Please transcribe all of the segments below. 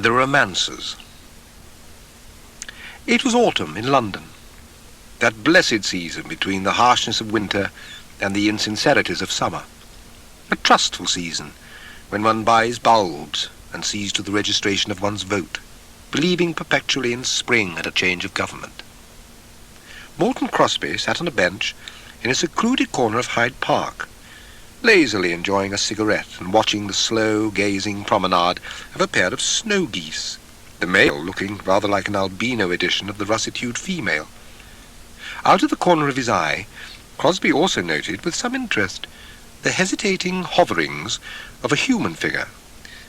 The Romancers. It was autumn in London, that blessed season between the harshness of winter and the insincerities of summer. A trustful season, when one buys bulbs and sees to the registration of one's vote, believing perpetually in spring and a change of government. Morton Crosby sat on a bench in a secluded corner of Hyde Park, lazily enjoying a cigarette and watching the slow, gazing promenade of a pair of snow geese, the male looking rather like an albino edition of the russet-hued female. Out of the corner of his eye, Crosby also noted with some interest the hesitating hoverings of a human figure,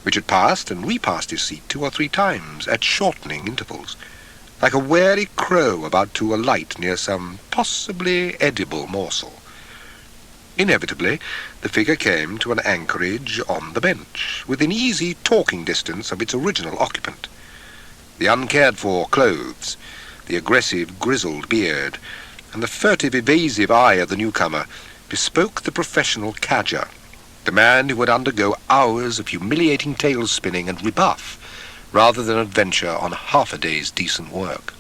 which had passed and repassed his seat 2 or 3 times at shortening intervals, like a wary crow about to alight near some possibly edible morsel. Inevitably, the figure came to an anchorage on the bench, within easy talking distance of its original occupant. The uncared-for clothes, the aggressive, grizzled beard, and the furtive, evasive eye of the newcomer bespoke the professional cadger, the man who would undergo hours of humiliating tale-spinning and rebuff, rather than adventure on half a day's decent work.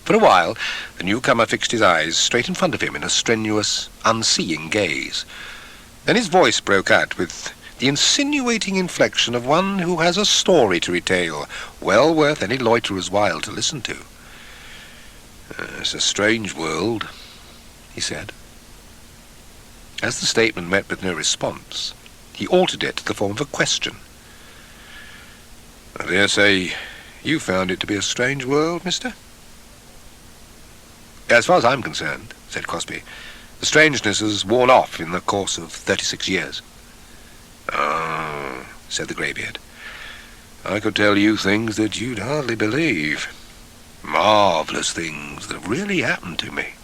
For a while, the newcomer fixed his eyes straight in front of him in a strenuous, unseeing gaze. Then his voice broke out with the insinuating inflection of one who has a story to retail, well worth any loiterer's while to listen to. "It's a strange world," he said. As the statement met with no response, he altered it to the form of a question. "I dare say you found it to be a strange world, mister?" "As far as I'm concerned," said Crosby, "the strangeness has worn off in the course of 36 years. "Ah," said the greybeard, "I could tell you things that you'd hardly believe. Marvellous things that have really happened to me."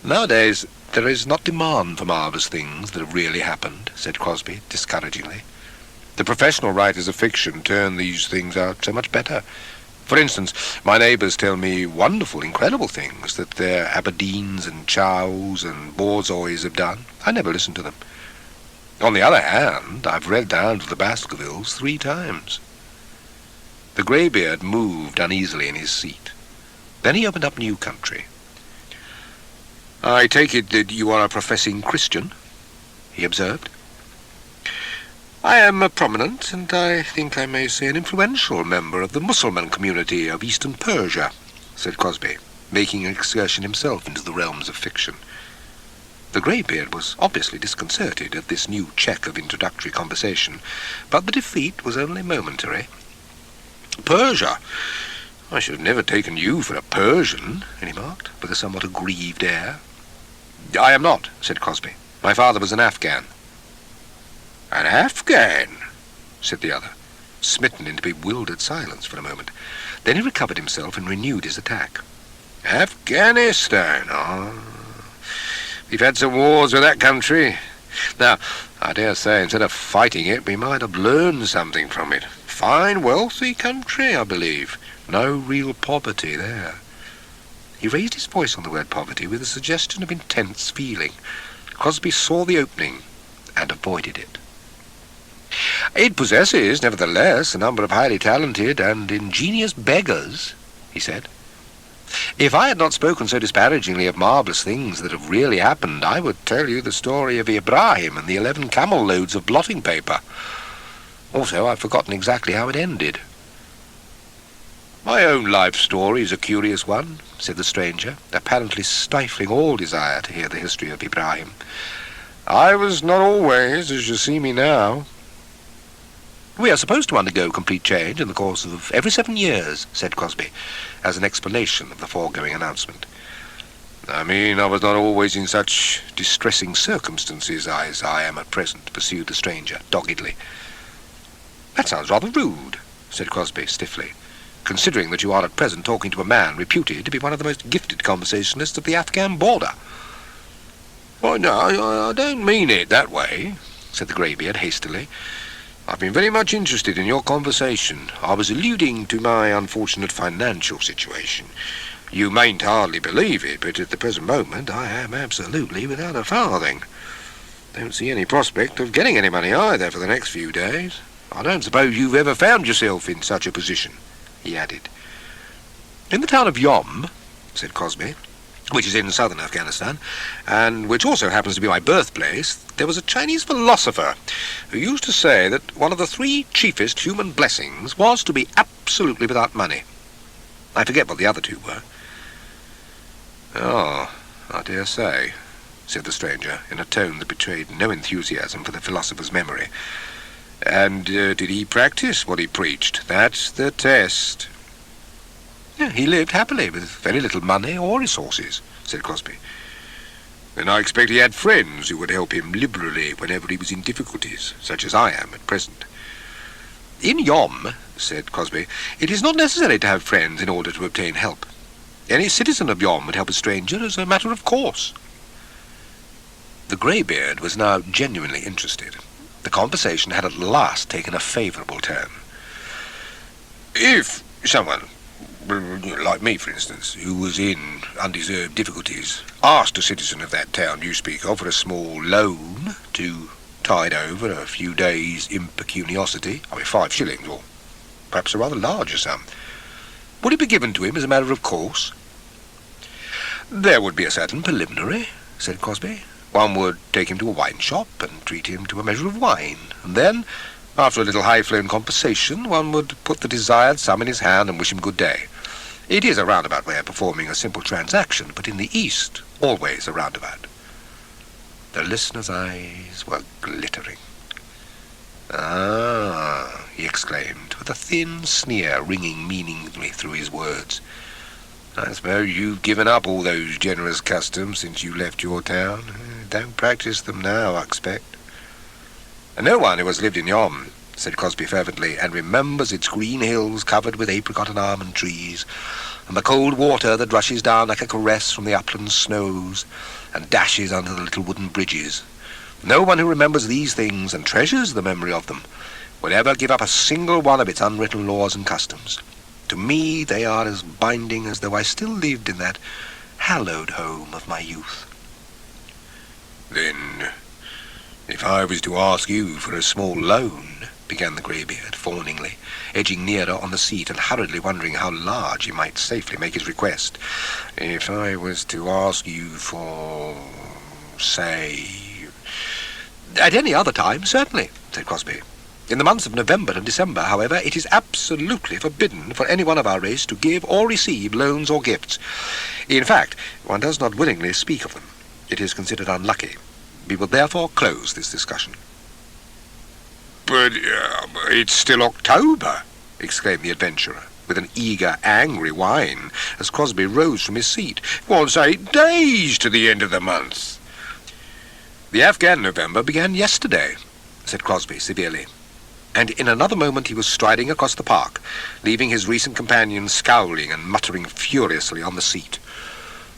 "Nowadays there is not demand for marvellous things that have really happened," said Crosby discouragingly. "The professional writers of fiction turn these things out so much better. For instance, my neighbours tell me wonderful, incredible things that their Aberdeens and Chows and Borzois have done. I never listen to them. On the other hand, I've read down to the Baskervilles 3 times. The greybeard moved uneasily in his seat. Then he opened up new country. "I take it that you are a professing Christian?" he observed. "I am a prominent, and I think I may say an influential member of the Mussulman community of Eastern Persia," said Crosby, making an excursion himself into the realms of fiction. The greybeard was obviously disconcerted at this new check of introductory conversation, but the defeat was only momentary. "Persia? I should have never taken you for a Persian," he remarked, with a somewhat aggrieved air. "I am not," said Crosby. "My father was an Afghan." "An Afghan?" said the other, smitten into bewildered silence for a moment. Then he recovered himself and renewed his attack. "Afghanistan, We've had some wars with that country. Now, I dare say instead of fighting it, we might have learned something from it. Fine, wealthy country, I believe. No real poverty there." He raised his voice on the word poverty with a suggestion of intense feeling. Crosby saw the opening and avoided it. "It possesses, nevertheless, a number of highly talented and ingenious beggars," he said. "If I had not spoken so disparagingly of marvellous things that have really happened, I would tell you the story of Ibrahim and the 11 camel-loads of blotting paper. Also, I've forgotten exactly how it ended." "My own life story is a curious one," said the stranger, apparently stifling all desire to hear the history of Ibrahim. "I was not always as you see me now." "We are supposed to undergo complete change in the course of every 7 years," said Crosby, as an explanation of the foregoing announcement. "I mean, I was not always in such distressing circumstances as I am at present," pursued the stranger, doggedly. "That sounds rather rude," said Crosby, stiffly, "considering that you are at present talking to a man reputed to be one of the most gifted conversationalists of the Afghan border." "Why, no, I don't mean it that way," said the greybeard hastily. "I've been very much interested in your conversation. I was alluding to my unfortunate financial situation. You mayn't hardly believe it, but at the present moment I am absolutely without a farthing. Don't see any prospect of getting any money either for the next few days. I don't suppose you've ever found yourself in such a position," he added. "In the town of Yom," said Cosby, "which is in southern Afghanistan, and which also happens to be my birthplace, there was a Chinese philosopher who used to say that one of the 3 chiefest human blessings was to be absolutely without money. I forget what the other 2 were." "Oh, I dare say," said the stranger, in a tone that betrayed no enthusiasm for the philosopher's memory. "And did he practice what he preached? That's the test." "Yeah, he lived happily with very little money or resources," said Crosby. "Then I expect he had friends who would help him liberally whenever he was in difficulties, such as I am at present." "In Yom," said Crosby, "it is not necessary to have friends in order to obtain help. Any citizen of Yom would help a stranger as a matter of course." The greybeard was now genuinely interested. The conversation had at last taken a favourable turn. "If someone, like me for instance, who was in undeserved difficulties, asked a citizen of that town you speak of for a small loan to tide over a few days' impecuniosity, 5 shillings, or perhaps a rather larger sum, would it be given to him as a matter of course?" "There would be a certain preliminary," said Crosby. "One would take him to a wine shop and treat him to a measure of wine, and then, after a little high-flown conversation, one would put the desired sum in his hand and wish him good day. It is a roundabout way of performing a simple transaction, but in the East, always a roundabout." The listener's eyes were glittering. "Ah," he exclaimed, with a thin sneer ringing meaningly through his words. "I suppose you've given up all those generous customs since you left your town. Don't practice them now, I expect." "No one who has lived in Yom," said Crosby fervently, "and remembers its green hills covered with apricot and almond trees, and the cold water that rushes down like a caress from the upland snows, and dashes under the little wooden bridges. No one who remembers these things and treasures the memory of them would ever give up a single one of its unwritten laws and customs. To me they are as binding as though I still lived in that hallowed home of my youth." "Then, if I was to ask you for a small loan," began the greybeard, fawningly, edging nearer on the seat and hurriedly wondering how large he might safely make his request. "If I was to ask you for, say—" "At any other time, certainly," said Crosby. "In the months of November and December, however, it is absolutely forbidden for any one of our race to give or receive loans or gifts. In fact, one does not willingly speak of them. It is considered unlucky. We will therefore close this discussion." "But it's still October," exclaimed the adventurer, with an eager, angry whine, as Crosby rose from his seat. "What's 8 days to the end of the month?" "The Afghan November began yesterday," said Crosby severely, and in another moment he was striding across the park, leaving his recent companion scowling and muttering furiously on the seat.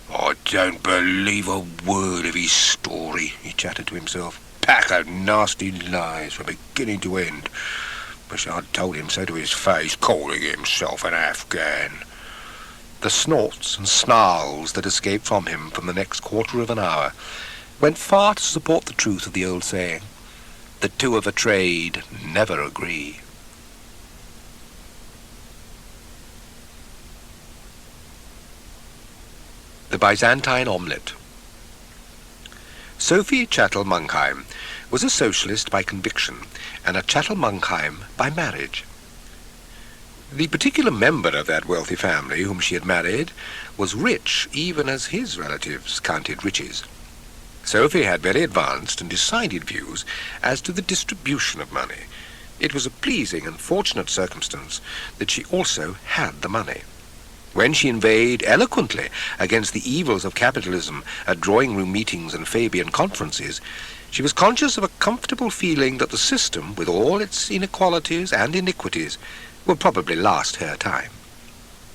"I don't believe a word of his story," he chattered to himself. "Pack of nasty lies from beginning to end. Wish I'd told him so to his face, calling himself an Afghan." The snorts and snarls that escaped from him from the next quarter of an hour went far to support the truth of the old saying, "The two of a trade never agree." The Byzantine Omelette. Sophie Chattel-Monkheim was a socialist by conviction and a Chattel-Monkheim by marriage. The particular member of that wealthy family whom she had married was rich even as his relatives counted riches. Sophie had very advanced and decided views as to the distribution of money. It was a pleasing and fortunate circumstance that she also had the money. When she inveighed eloquently against the evils of capitalism at drawing-room meetings and Fabian conferences, she was conscious of a comfortable feeling that the system, with all its inequalities and iniquities, will probably last her time.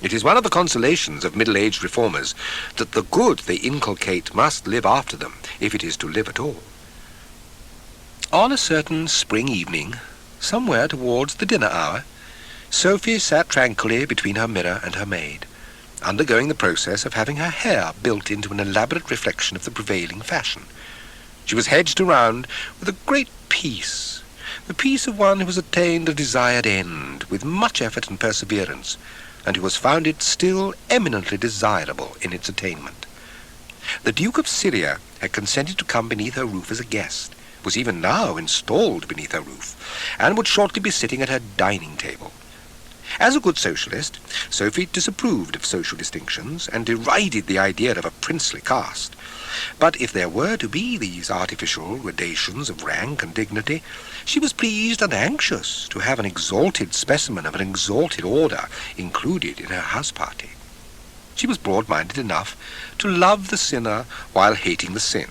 It is one of the consolations of middle-aged reformers that the good they inculcate must live after them, if it is to live at all. On a certain spring evening, somewhere towards the dinner hour, Sophie sat tranquilly between her mirror and her maid, undergoing the process of having her hair built into an elaborate reflection of the prevailing fashion. She was hedged around with a great peace, the peace of one who has attained a desired end with much effort and perseverance, and who has found it still eminently desirable in its attainment. The Duke of Syria had consented to come beneath her roof as a guest, was even now installed beneath her roof, and would shortly be sitting at her dining table. As a good socialist, Sophie disapproved of social distinctions and derided the idea of a princely caste. But if there were to be these artificial gradations of rank and dignity, she was pleased and anxious to have an exalted specimen of an exalted order included in her house party. She was broad-minded enough to love the sinner while hating the sin.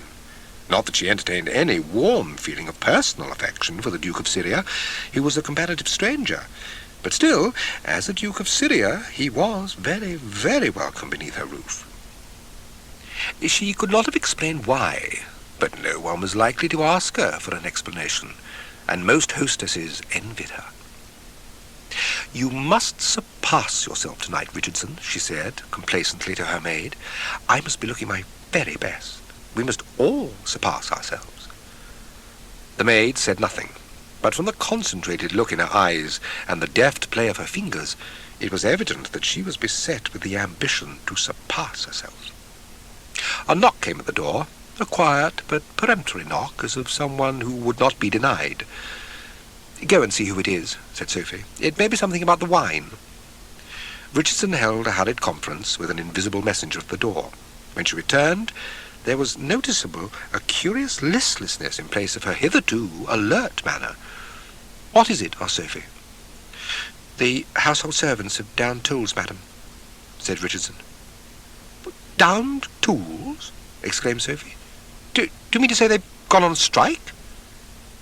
Not that she entertained any warm feeling of personal affection for the Duke of Syria. He was a comparative stranger. But still, as the Duke of Syria, he was very, very welcome beneath her roof. She could not have explained why, but no one was likely to ask her for an explanation, and most hostesses envied her. "You must surpass yourself tonight, Richardson," she said complacently to her maid. "I must be looking my very best. We must all surpass ourselves." The maid said nothing, but from the concentrated look in her eyes and the deft play of her fingers, it was evident that she was beset with the ambition to surpass herself. A knock came at the door, a quiet but peremptory knock, as of someone who would not be denied. "Go and see who it is," said Sophie. "It may be something about the wine." Richardson held a hurried conference with an invisible messenger at the door. When she returned, there was noticeable a curious listlessness in place of her hitherto alert manner. "What is it?" asked Sophie. "The household servants have downed tools, madam," said Richardson. "Downed tools?" exclaimed Sophie. Do you mean to say they've gone on strike?"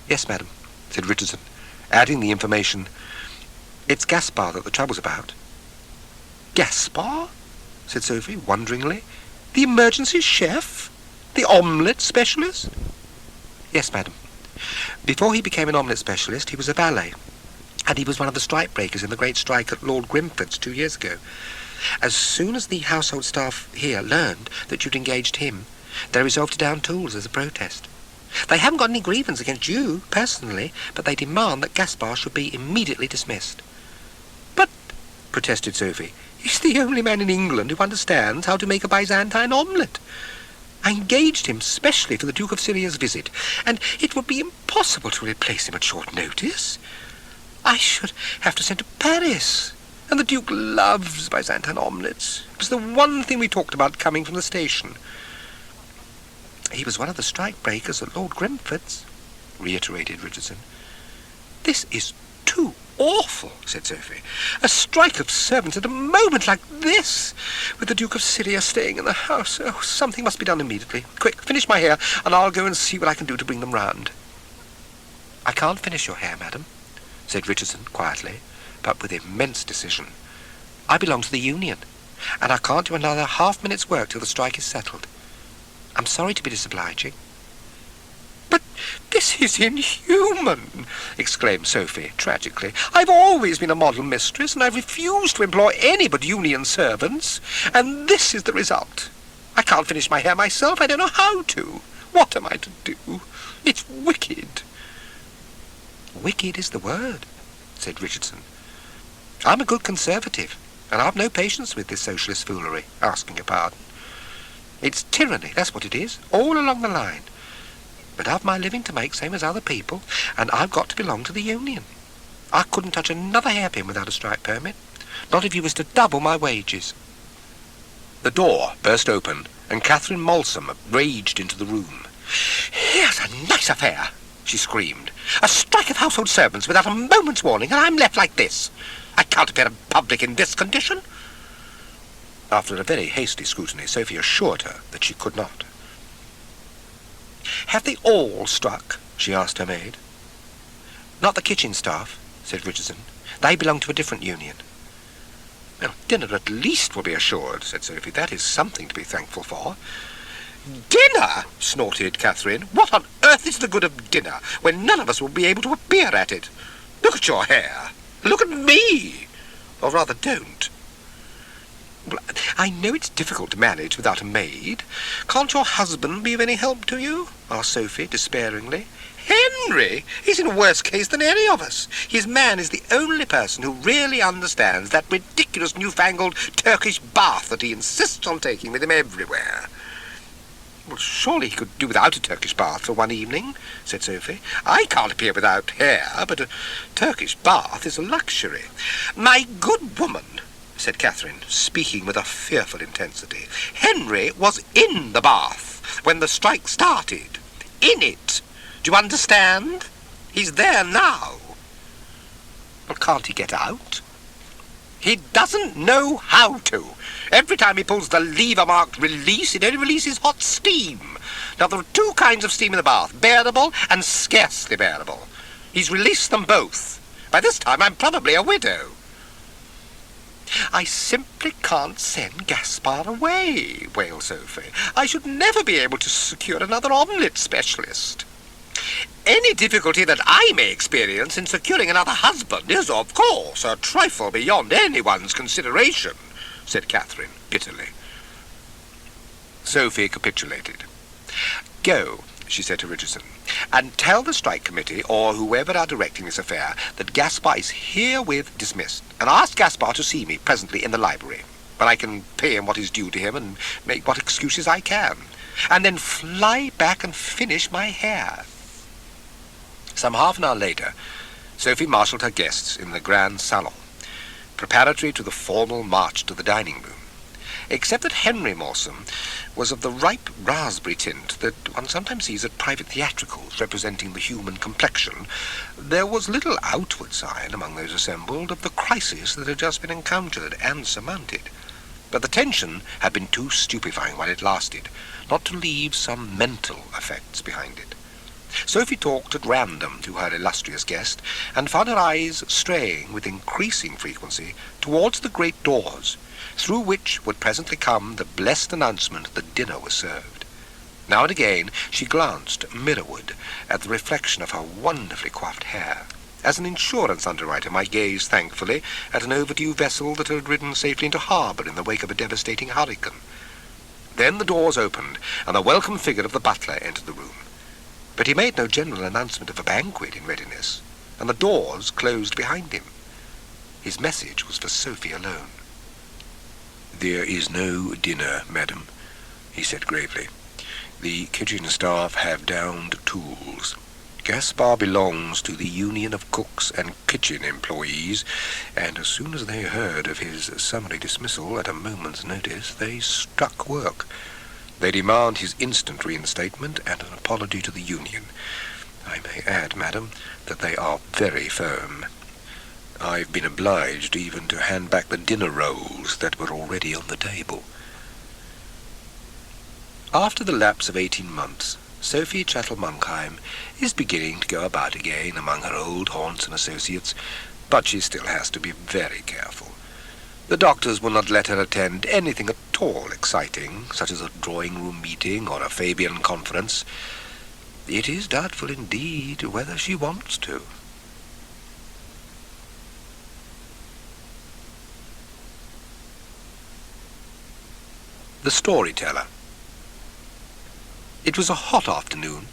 "Yes, madam," said Richardson, adding the information, "It's Gaspar that the trouble's about." "Gaspar?" said Sophie, wonderingly. "The emergency chef? The omelette specialist?" "Yes, madam. Before he became an omelette specialist, he was a valet, and he was one of the strike breakers in the great strike at Lord Grimford's 2 years ago. As soon as the household staff here learned that you'd engaged him, they resolved to down tools as a protest. They haven't got any grievance against you, personally, but they demand that Gaspar should be immediately dismissed." "But," protested Sophie, "he's the only man in England who understands how to make a Byzantine omelette. I engaged him specially for the Duke of Syria's visit, and it would be impossible to replace him at short notice. I should have to send to Paris, and the Duke loves Byzantine omelettes. It was the one thing we talked about coming from the station." "He was one of the strike breakers at Lord Grimford's," reiterated Richardson. "This is too awful," said Sophie. "A strike of servants at a moment like this, with the Duke of Syria staying in the house. Oh, something must be done immediately. Quick, finish my hair, and I'll go and see what I can do to bring them round." "I can't finish your hair, madam," said Richardson quietly, but with immense decision. "I belong to the union, and I can't do another half-minute's work till the strike is settled. I'm sorry to be disobliging." "But this is inhuman!" exclaimed Sophie tragically. "I've always been a model mistress, and I've refused to employ any but union servants, and this is the result. I can't finish my hair myself. I don't know how to. What am I to do? It's wicked." "Wicked is the word," said Richardson. "I'm a good Conservative, and I've no patience with this socialist foolery, asking your pardon. It's tyranny, that's what it is, all along the line. But I've my living to make, same as other people, and I've got to belong to the union. I couldn't touch another hairpin without a strike permit, not if you was to double my wages." The door burst open, and Catherine Malsom raged into the room. "Here's a nice affair," she screamed. "A strike of household servants without a moment's warning, and I'm left like this. I can't appear in public in this condition." After a very hasty scrutiny, Sophie assured her that she could not. "Have they all struck?" she asked her maid. "Not the kitchen staff," said Richardson. "They belong to a different union." "Well, dinner at least will be assured," said Sophie. "That is something to be thankful for." "Dinner!" snorted Catherine. "What on earth is the good of dinner when none of us will be able to appear at it? Look at your hair. Look at me. Or rather, don't." "Well, I know it's difficult to manage without a maid. Can't your husband be of any help to you?" asked Sophie despairingly. Henry? He's in a worse case than any of us. His man is the only person who really understands that ridiculous newfangled Turkish bath that he insists on taking with him everywhere. Well, surely he could do without a Turkish bath for one evening, said Sophie. I can't appear without hair, but a Turkish bath is a luxury. My good woman, said Catherine, speaking with a fearful intensity, Henry was in the bath when the strike started. In it. Do you understand? He's there now. Well, can't he get out? He doesn't know how to. Every time he pulls the lever marked release, it only releases hot steam. Now, there are two kinds of steam in the bath, bearable and scarcely bearable. He's released them both. By this time, I'm probably a widow. I simply can't send Gaspar away, wailed Sophie. I should never be able to secure another omelette specialist. Any difficulty that I may experience in securing another husband is, of course, a trifle beyond anyone's consideration, said Catherine bitterly. Sophie capitulated. Go, she said to Richardson, and tell the strike committee, or whoever are directing this affair, that Gaspar is herewith dismissed, and ask Gaspar to see me presently in the library, when I can pay him what is due to him and make what excuses I can, and then fly back and finish my hair. Some half an hour later, Sophie marshalled her guests in the grand salon, preparatory to the formal march to the dining room. Except that Henry Mawson was of the ripe raspberry tint that one sometimes sees at private theatricals representing the human complexion, there was little outward sign among those assembled of the crisis that had just been encountered and surmounted. But the tension had been too stupefying while it lasted, not to leave some mental effects behind it. Sophie talked at random to her illustrious guest, and found her eyes straying with increasing frequency towards the great doors, through which would presently come the blessed announcement that dinner was served. Now and again she glanced mirrorward at the reflection of her wonderfully coiffed hair, as an insurance underwriter might gaze thankfully at an overdue vessel that had ridden safely into harbour in the wake of a devastating hurricane. Then the doors opened, and the welcome figure of the butler entered the room. But he made no general announcement of a banquet in readiness, and the doors closed behind him. His message was for Sophie alone. "There is no dinner, madam," he said gravely. "The kitchen staff have downed tools. Gaspar belongs to the Union of Cooks and Kitchen Employees, and as soon as they heard of his summary dismissal at a moment's notice, they struck work. They demand his instant reinstatement and an apology to the Union. I may add, madam, that they are very firm. I've been obliged even to hand back the dinner rolls that were already on the table." After the lapse of 18 months, Sophie Chattel-Monkheim is beginning to go about again among her old haunts and associates, but she still has to be very careful. The doctors will not let her attend anything at all exciting, such as a drawing-room meeting or a Fabian conference. It is doubtful indeed whether she wants to. The Storyteller. It was a hot afternoon,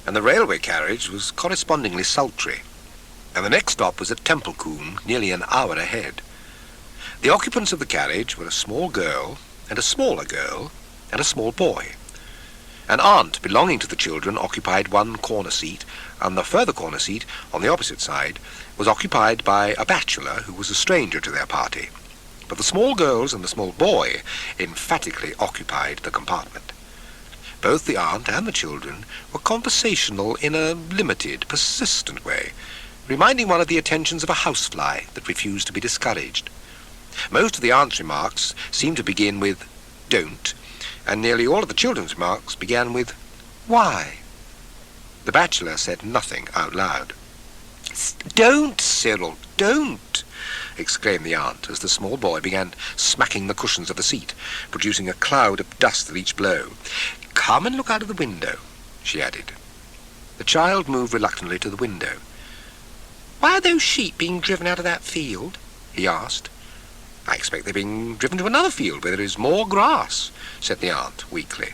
and the railway carriage was correspondingly sultry, and the next stop was at Templecombe, nearly an hour ahead. The occupants of the carriage were a small girl, and a smaller girl, and a small boy. An aunt belonging to the children occupied one corner seat, and the further corner seat, on the opposite side, was occupied by a bachelor who was a stranger to their party. But the small girls and the small boy emphatically occupied the compartment. Both the aunt and the children were conversational in a limited, persistent way, reminding one of the attentions of a housefly that refused to be discouraged. Most of the aunt's remarks seemed to begin with "don't," and nearly all of the children's remarks began with "why?" The bachelor said nothing out loud. "Don't, Cyril, don't!" exclaimed the aunt, as the small boy began smacking the cushions of the seat, producing a cloud of dust at each blow. "Come and look out of the window," she added. The child moved reluctantly to the window. "Why are those sheep being driven out of that field?" he asked. "I expect they're being driven to another field where there is more grass," said the aunt weakly.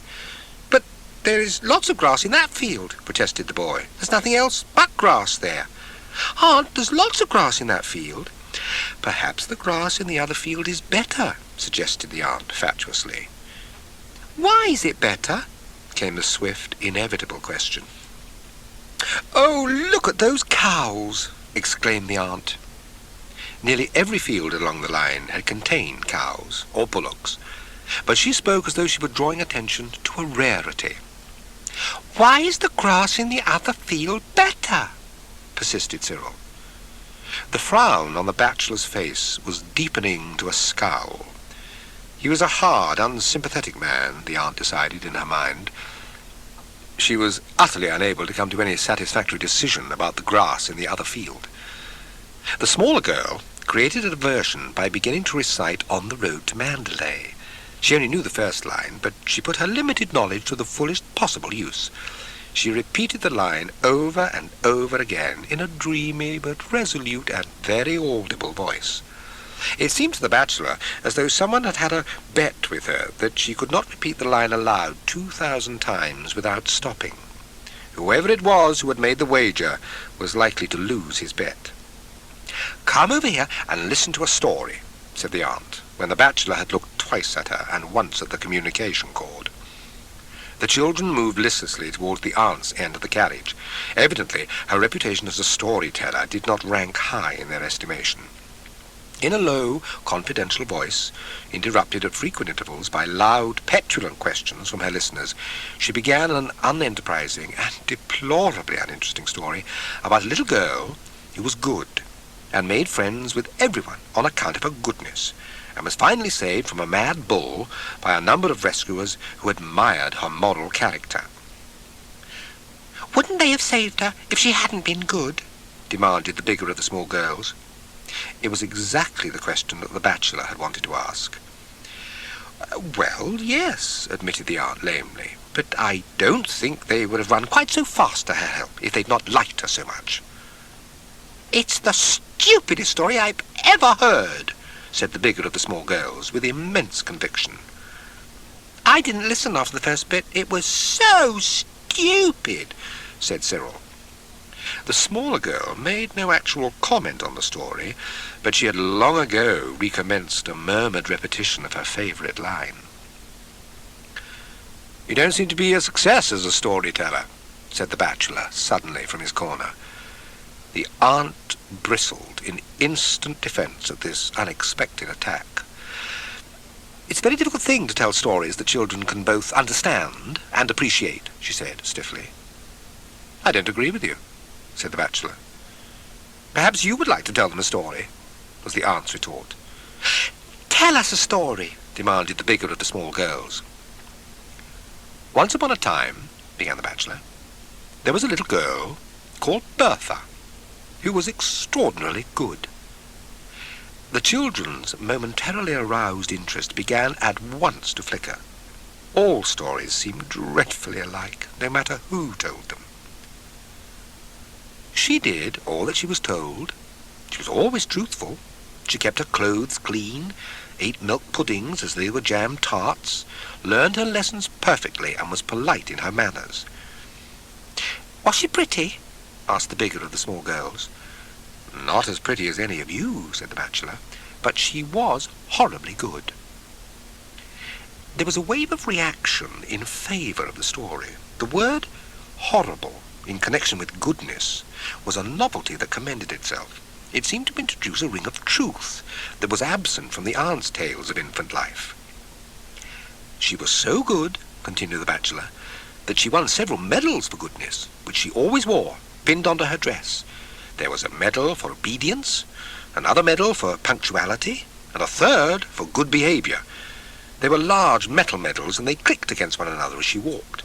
"But There is lots of grass in that field, protested the boy. There's nothing else but grass there. Aunt, there's lots of grass in that field. Perhaps the grass in the other field is better, suggested the aunt fatuously. Why is it better? Came the swift, inevitable question. Oh, look at those cows, exclaimed the aunt. Nearly every field along the line had contained cows or bullocks, but she spoke as though she were drawing attention to a rarity. Why is the grass in the other field better? Persisted Cyril. The frown on the bachelor's face was deepening to a scowl. He was a hard, unsympathetic man, the aunt decided in her mind. She was utterly unable to come to any satisfactory decision about the grass in the other field. The smaller girl created a diversion by beginning to recite On the Road to Mandalay. She only knew the first line, but she put her limited knowledge to the fullest possible use. She repeated the line over and over again in a dreamy but resolute and very audible voice. It seemed to the bachelor as though someone had had a bet with her that she could not repeat the line aloud 2,000 times without stopping. Whoever it was who had made the wager was likely to lose his bet. Come over here and listen to a story, said the aunt, when the bachelor had looked twice at her and once at the communication cord. The children moved listlessly towards the aunt's end of the carriage. Evidently, her reputation as a storyteller did not rank high in their estimation. In a low, confidential voice, interrupted at frequent intervals by loud, petulant questions from her listeners, she began an unenterprising and deplorably uninteresting story about a little girl who was good and made friends with everyone on account of her goodness, and was finally saved from a mad bull by a number of rescuers who admired her moral character. Wouldn't they have saved her if she hadn't been good? Demanded the bigger of the small girls. It was exactly the question that the bachelor had wanted to ask. Well, yes, admitted the aunt lamely, but I don't think they would have run quite so fast to her help if they'd not liked her so much. It's the stupidest story I've ever heard, said the bigger of the small girls with immense conviction. I didn't listen after the first bit. It was so stupid, said Cyril. The smaller girl made no actual comment on the story, but she had long ago recommenced a murmured repetition of her favourite line. You don't seem to be a success as a storyteller, said the bachelor suddenly from his corner. The aunt bristled in instant defence of this unexpected attack. It's a very difficult thing to tell stories that children can both understand and appreciate, she said stiffly. I don't agree with you, said the bachelor. Perhaps you would like to tell them a story, was the aunt's retort. Tell us a story, demanded the bigger of the small girls. Once upon a time, began the bachelor, there was a little girl called Bertha, who was extraordinarily good. The children's momentarily aroused interest began at once to flicker. All stories seemed dreadfully alike, no matter who told them. She did all that she was told. She was always truthful. She kept her clothes clean, ate milk puddings as they were jam tarts, learned her lessons perfectly, and was polite in her manners. Was she pretty? Asked the bigger of the small girls. Not as pretty as any of you, said the bachelor, but she was horribly good. There was a wave of reaction in favour of the story. The word horrible, in connection with goodness, was a novelty that commended itself. It seemed to introduce a ring of truth that was absent from the aunt's tales of infant life. She was so good, continued the bachelor, that she won several medals for goodness, which she always wore, pinned onto her dress. There was a medal for obedience, another medal for punctuality, and a third for good behaviour. They were large metal medals, and they clicked against one another as she walked.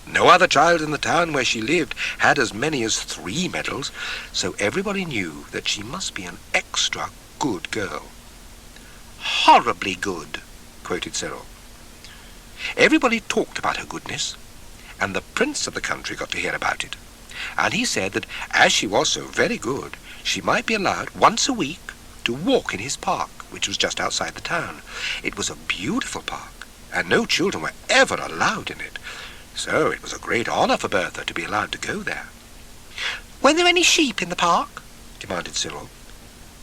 No other child in the town where she lived had as many as 3 medals, so everybody knew that she must be an extra good girl. Horribly good, quoted Cyril. Everybody talked about her goodness, and the prince of the country got to hear about it. And he said that as she was so very good, she might be allowed once a week to walk in his park, which was just outside the town. It was a beautiful park, and no children were ever allowed in it. So it was a great honour for Bertha to be allowed to go there. "Weren't there any sheep in the park?" demanded Cyril.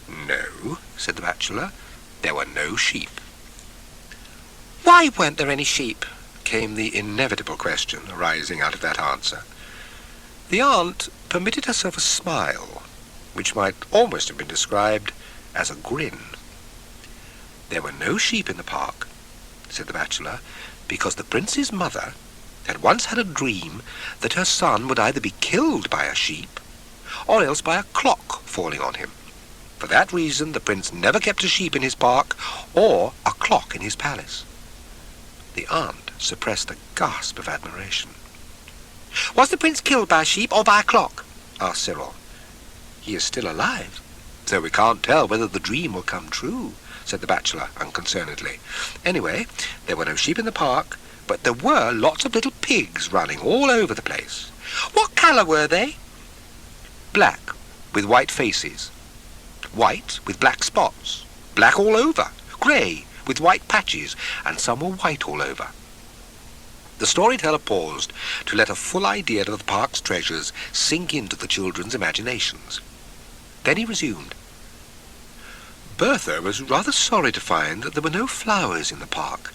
No, said the bachelor, there were no sheep. "Why weren't there any sheep?" Came the inevitable question arising out of that answer. The aunt permitted herself a smile, which might almost have been described as a grin. There were no sheep in the park, said the bachelor, because the prince's mother had once had a dream that her son would either be killed by a sheep or else by a clock falling on him. For that reason the prince never kept a sheep in his park or a clock in his palace. The aunt suppressed a gasp of admiration. "Was the prince killed by a sheep or by a clock?" asked Cyril. He is still alive, so we can't tell whether the dream will come true, said the bachelor unconcernedly. Anyway, there were no sheep in the park, but there were lots of little pigs running all over the place. "What colour were they?" Black, with white faces. White, with black spots. Black all over. Grey, with white patches, and some were white all over. The storyteller paused to let a full idea of the park's treasures sink into the children's imaginations. Then he resumed. Bertha was rather sorry to find that there were no flowers in the park.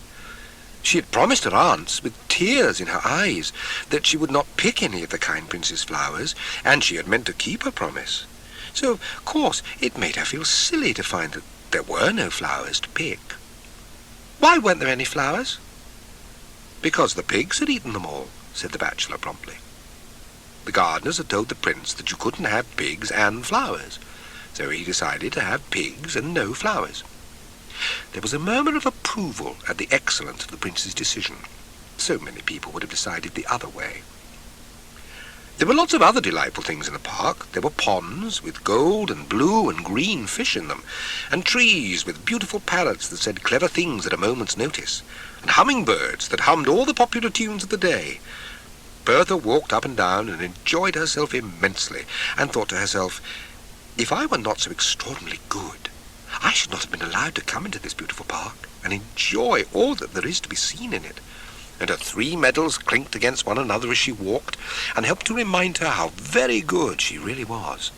She had promised her aunts, with tears in her eyes, that she would not pick any of the kind prince's flowers, and she had meant to keep her promise. So, of course, it made her feel silly to find that there were no flowers to pick. "Why weren't there any flowers?" Because the pigs had eaten them all, said the bachelor promptly. The gardeners had told the prince that you couldn't have pigs and flowers, so he decided to have pigs and no flowers. There was a murmur of approval at the excellence of the prince's decision. So many people would have decided the other way. There were lots of other delightful things in the park. There were ponds with gold and blue and green fish in them, and trees with beautiful parrots that said clever things at a moment's notice, and hummingbirds that hummed all the popular tunes of the day. Bertha walked up and down and enjoyed herself immensely, and thought to herself, if I were not so extraordinarily good, I should not have been allowed to come into this beautiful park and enjoy all that there is to be seen in it. And her 3 medals clinked against one another as she walked, and helped to remind her how very good she really was.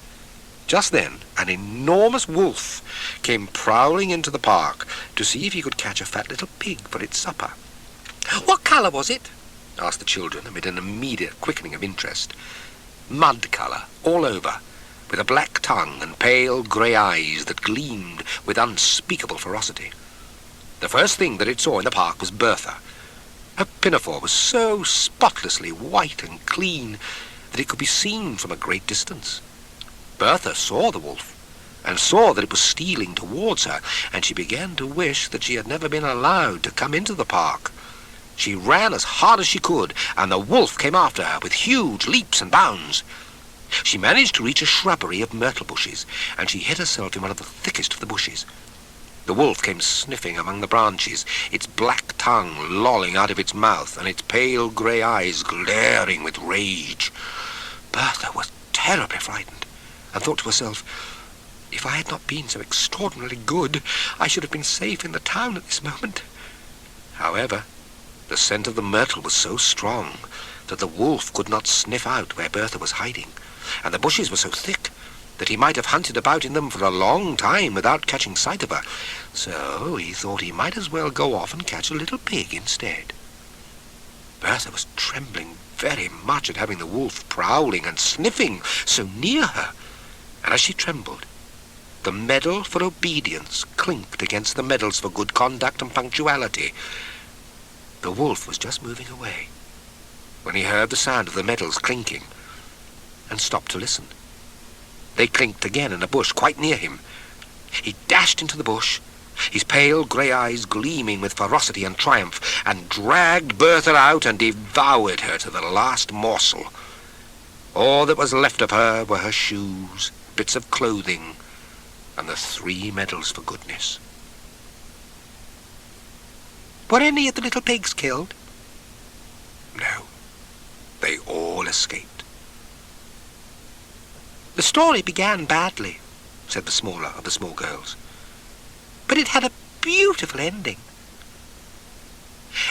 Just then, an enormous wolf came prowling into the park to see if he could catch a fat little pig for its supper. "What colour was it?" asked the children amid an immediate quickening of interest. Mud colour, all over, with a black tongue and pale grey eyes that gleamed with unspeakable ferocity. The first thing that it saw in the park was Bertha. Her pinafore was so spotlessly white and clean that it could be seen from a great distance. Bertha saw the wolf, and saw that it was stealing towards her, and she began to wish that she had never been allowed to come into the park. She ran as hard as she could, and the wolf came after her with huge leaps and bounds. She managed to reach a shrubbery of myrtle bushes, and she hid herself in one of the thickest of the bushes. The wolf came sniffing among the branches, its black tongue lolling out of its mouth, and its pale grey eyes glaring with rage. Bertha was terribly frightened, and thought to herself, if I had not been so extraordinarily good, I should have been safe in the town at this moment. However, the scent of the myrtle was so strong that the wolf could not sniff out where Bertha was hiding, and the bushes were so thick that he might have hunted about in them for a long time without catching sight of her. So he thought he might as well go off and catch a little pig instead. Bertha was trembling very much at having the wolf prowling and sniffing so near her, and as she trembled, the medal for obedience clinked against the medals for good conduct and punctuality. The wolf was just moving away when he heard the sound of the medals clinking, and stopped to listen. They clinked again in a bush quite near him. He dashed into the bush, his pale grey eyes gleaming with ferocity and triumph, and dragged Bertha out and devoured her to the last morsel. All that was left of her were her shoes, bits of clothing, and the 3 medals for goodness. "Were any of the little pigs killed?" No, they all escaped. "The story began badly," said the smaller of the small girls, "but it had a beautiful ending."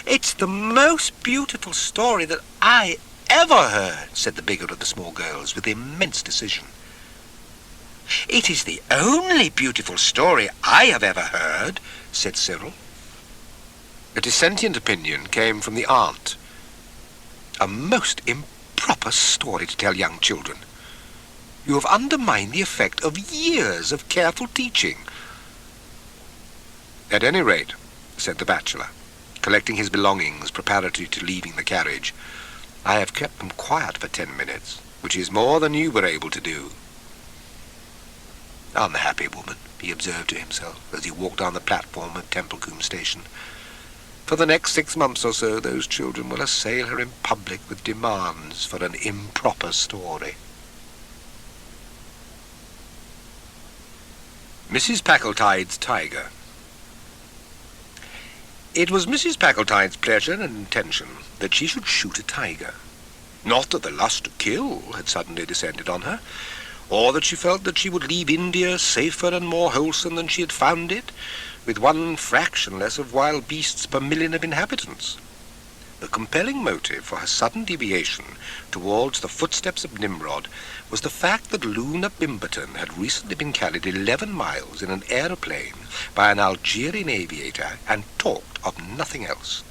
"It's the most beautiful story that I ever heard," said the bigger of the small girls with immense decision. "It is the only beautiful story I have ever heard," said Cyril. A dissentient opinion came from the aunt. "A most improper story to tell young children. You have undermined the effect of years of careful teaching." "At any rate," said the bachelor, collecting his belongings preparatory to leaving the carriage, "I have kept them quiet for 10 minutes, which is more than you were able to do." "Unhappy woman," he observed to himself as he walked down the platform at Templecombe Station. "For the next 6 months or so those children will assail her in public with demands for an improper story." Mrs. Packletide's Tiger. It was Mrs. Packletide's pleasure and intention that she should shoot a tiger. Not that the lust to kill had suddenly descended on her, or that she felt that she would leave India safer and more wholesome than she had found it, with 1 fraction less of wild beasts per million of inhabitants. The compelling motive for her sudden deviation towards the footsteps of Nimrod was the fact that Luna Bimberton had recently been carried 11 miles in an aeroplane by an Algerian aviator and talked of nothing else.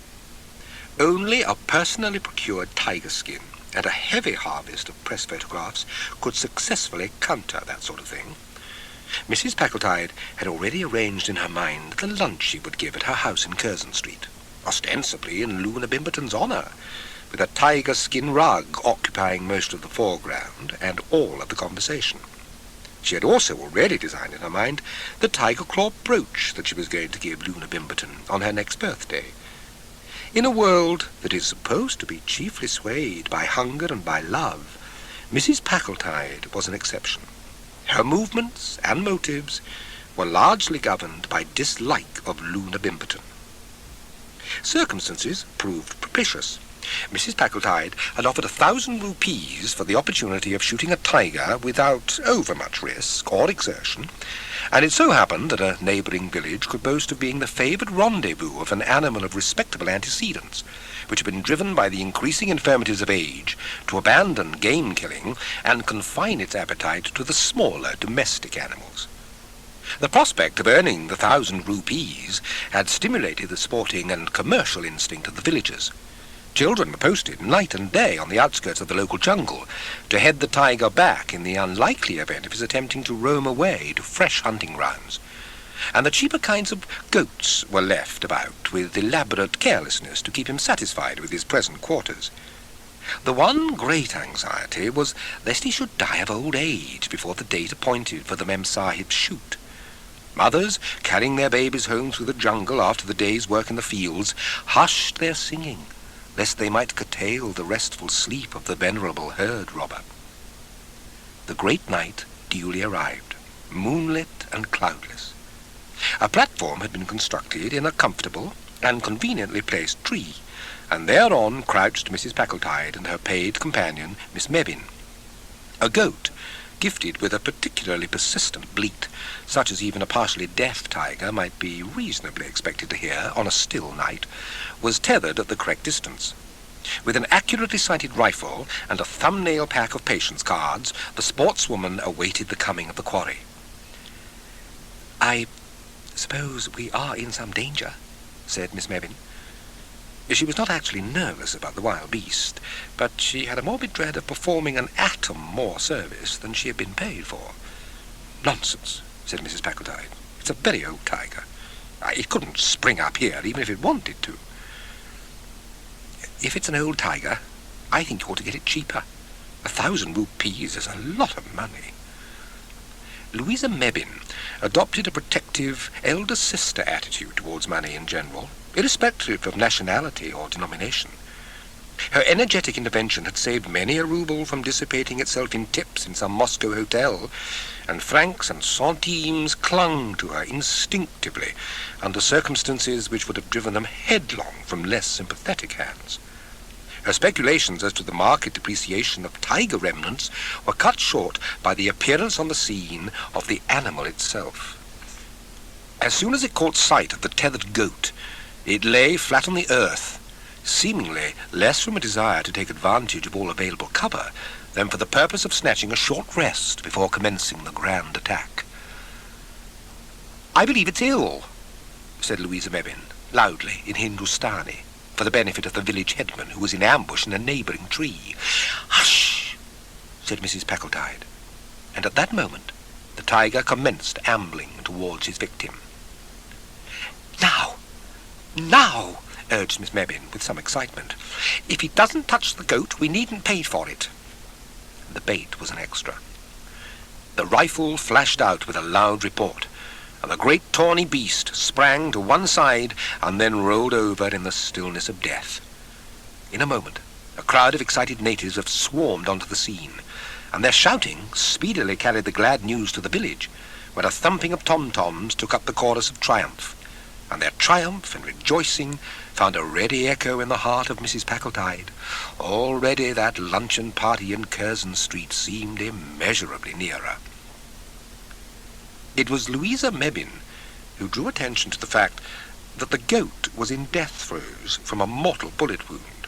Only a personally procured tiger skin and a heavy harvest of press photographs could successfully counter that sort of thing. Mrs. Packletide had already arranged in her mind the lunch she would give at her house in Curzon Street, ostensibly in Luna Bimberton's honour, with a tiger skin rug occupying most of the foreground and all of the conversation. She had also already designed in her mind the tiger claw brooch that she was going to give Luna Bimberton on her next birthday. In a world that is supposed to be chiefly swayed by hunger and by love, Mrs. Packletide was an exception. Her movements and motives were largely governed by dislike of Luna Bimberton. Circumstances proved propitious. Mrs. Packletide had offered 1,000 rupees for the opportunity of shooting a tiger without overmuch risk or exertion, and it so happened that a neighbouring village could boast of being the favoured rendezvous of an animal of respectable antecedents, which had been driven by the increasing infirmities of age to abandon game-killing and confine its appetite to the smaller domestic animals. The prospect of earning the 1,000 rupees had stimulated the sporting and commercial instinct of the villagers. Children were posted night and day on the outskirts of the local jungle to head the tiger back in the unlikely event of his attempting to roam away to fresh hunting grounds, and the cheaper kinds of goats were left about with elaborate carelessness to keep him satisfied with his present quarters. The one great anxiety was lest he should die of old age before the date appointed for the Mem Sahib's shoot. Mothers, carrying their babies home through the jungle after the day's work in the fields, hushed their singing, lest they might curtail the restful sleep of the venerable herd robber. The great night duly arrived, moonlit and cloudless. A platform had been constructed in a comfortable and conveniently placed tree, and thereon crouched Mrs. Packletide and her paid companion, Miss Mebbin. A goat, gifted with a particularly persistent bleat, such as even a partially deaf tiger might be reasonably expected to hear on a still night, was tethered at the correct distance. With an accurately sighted rifle and a thumbnail pack of patience cards, the sportswoman awaited the coming of the quarry. "I suppose we are in some danger," said Miss Mebbin. She was not actually nervous about the wild beast, but she had a morbid dread of performing an atom more service than she had been paid for. "Nonsense," said Mrs. Packletide. "It's a very old tiger. It couldn't spring up here even if it wanted to." "If it's an old tiger, I think you ought to get it cheaper. 1,000 rupees is a lot of money." Louisa Mebbin adopted a protective elder sister attitude towards money in general, irrespective of nationality or denomination. Her energetic intervention had saved many a rouble from dissipating itself in tips in some Moscow hotel, and francs and centimes clung to her instinctively under circumstances which would have driven them headlong from less sympathetic hands. Her speculations as to the market depreciation of tiger remnants were cut short by the appearance on the scene of the animal itself. As soon as it caught sight of the tethered goat, It lay flat on the earth, seemingly less from a desire to take advantage of all available cover than for the purpose of snatching a short rest before commencing the grand attack. "I believe it's ill," said Louisa Mebbin, loudly in Hindustani, for the benefit of the village headman, who was in ambush in a neighbouring tree. "Hush!" said Mrs. Packletide, and at that moment the tiger commenced ambling towards his victim. Now, urged Miss Mebbin with some excitement. "If he doesn't touch the goat, we needn't pay for it." The bait was an extra. The rifle flashed out with a loud report, and the great tawny beast sprang to one side and then rolled over in the stillness of death. In a moment, a crowd of excited natives have swarmed onto the scene, and their shouting speedily carried the glad news to the village, where a thumping of tom-toms took up the chorus of triumph, and their triumph and rejoicing found a ready echo in the heart of Mrs. Packletide. Already that luncheon party in Curzon Street seemed immeasurably nearer. It was Louisa Mebbin who drew attention to the fact that the goat was in death throes from a mortal bullet wound,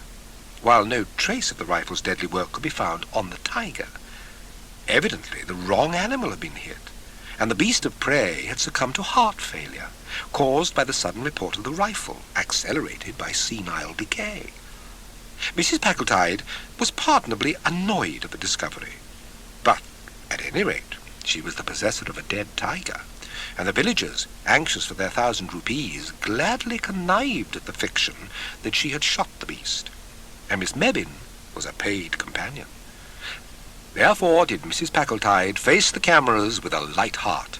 while no trace of the rifle's deadly work could be found on the tiger. Evidently the wrong animal had been hit, and the beast of prey had succumbed to heart failure, caused by the sudden report of the rifle, accelerated by senile decay. Mrs. Packletide was pardonably annoyed at the discovery, but, at any rate, she was the possessor of a dead tiger, and the villagers, anxious for their 1,000 rupees, gladly connived at the fiction that she had shot the beast, and Miss Mebbin was a paid companion. Therefore did Mrs. Packletide face the cameras with a light heart,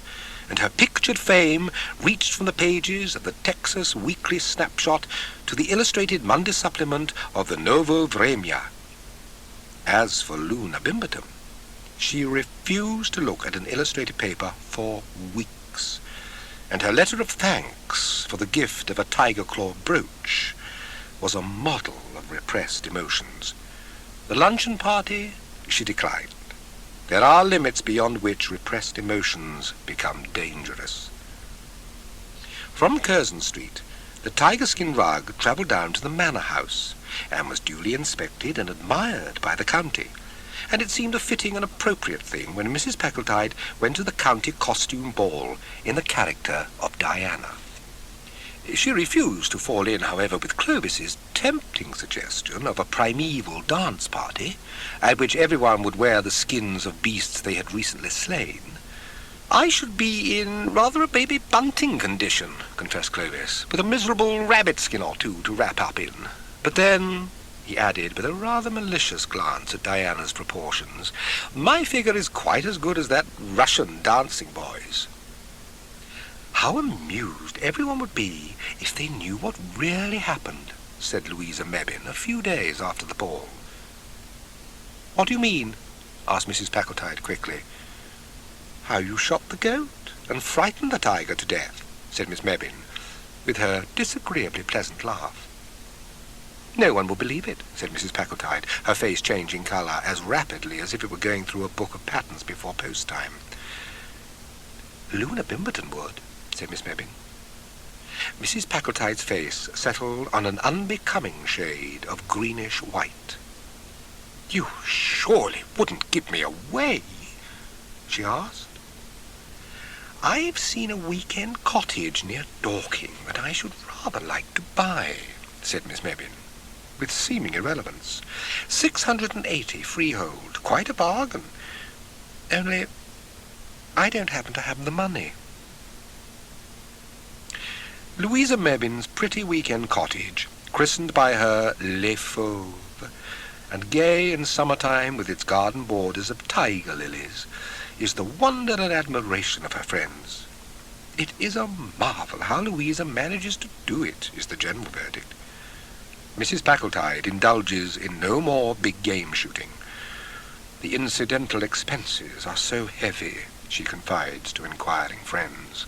and her pictured fame reached from the pages of the Texas Weekly Snapshot to the illustrated Monday supplement of the Novo Vremya. As for Luna Bimberton, she refused to look at an illustrated paper for weeks, and her letter of thanks for the gift of a tiger-claw brooch was a model of repressed emotions. The luncheon party she declined. There are limits beyond which repressed emotions become dangerous. From Curzon Street, the tiger-skin rug travelled down to the manor house, and was duly inspected and admired by the county, and it seemed a fitting and appropriate thing when Mrs. Packletide went to the county costume ball in the character of Diana. She refused to fall in, however, with Clovis's tempting suggestion of a primeval dance party, at which everyone would wear the skins of beasts they had recently slain. "I should be in rather a baby bunting condition," confessed Clovis, "with a miserable rabbit skin or two to wrap up in. But then," he added, with a rather malicious glance at Diana's proportions, "my figure is quite as good as that Russian dancing boy's." "How amused everyone would be if they knew what really happened," said Louisa Mebbin a few days after the ball. "What do you mean?" asked Mrs. Packletide quickly. "How you shot the goat and frightened the tiger to death," said Miss Mebbin, with her disagreeably pleasant laugh. "No one will believe it," said Mrs. Packletide, her face changing colour as rapidly as if it were going through a book of patterns before post-time. "Luna Bimberton would," said Miss Mebbin. Mrs. Packletide's face settled on an unbecoming shade of greenish-white. "You surely wouldn't give me away?" she asked. "I've seen a weekend cottage near Dorking that I should rather like to buy," said Miss Mebbin, with seeming irrelevance. 680 freehold, quite a bargain. Only I don't happen to have the money." Louisa Mebbin's pretty weekend cottage, christened by her Les Fauves, and gay in summertime with its garden borders of tiger lilies, is the wonder and admiration of her friends. "It is a marvel how Louisa manages to do it," is the general verdict. Mrs. Packletide indulges in no more big game shooting. "The incidental expenses are so heavy," she confides to inquiring friends.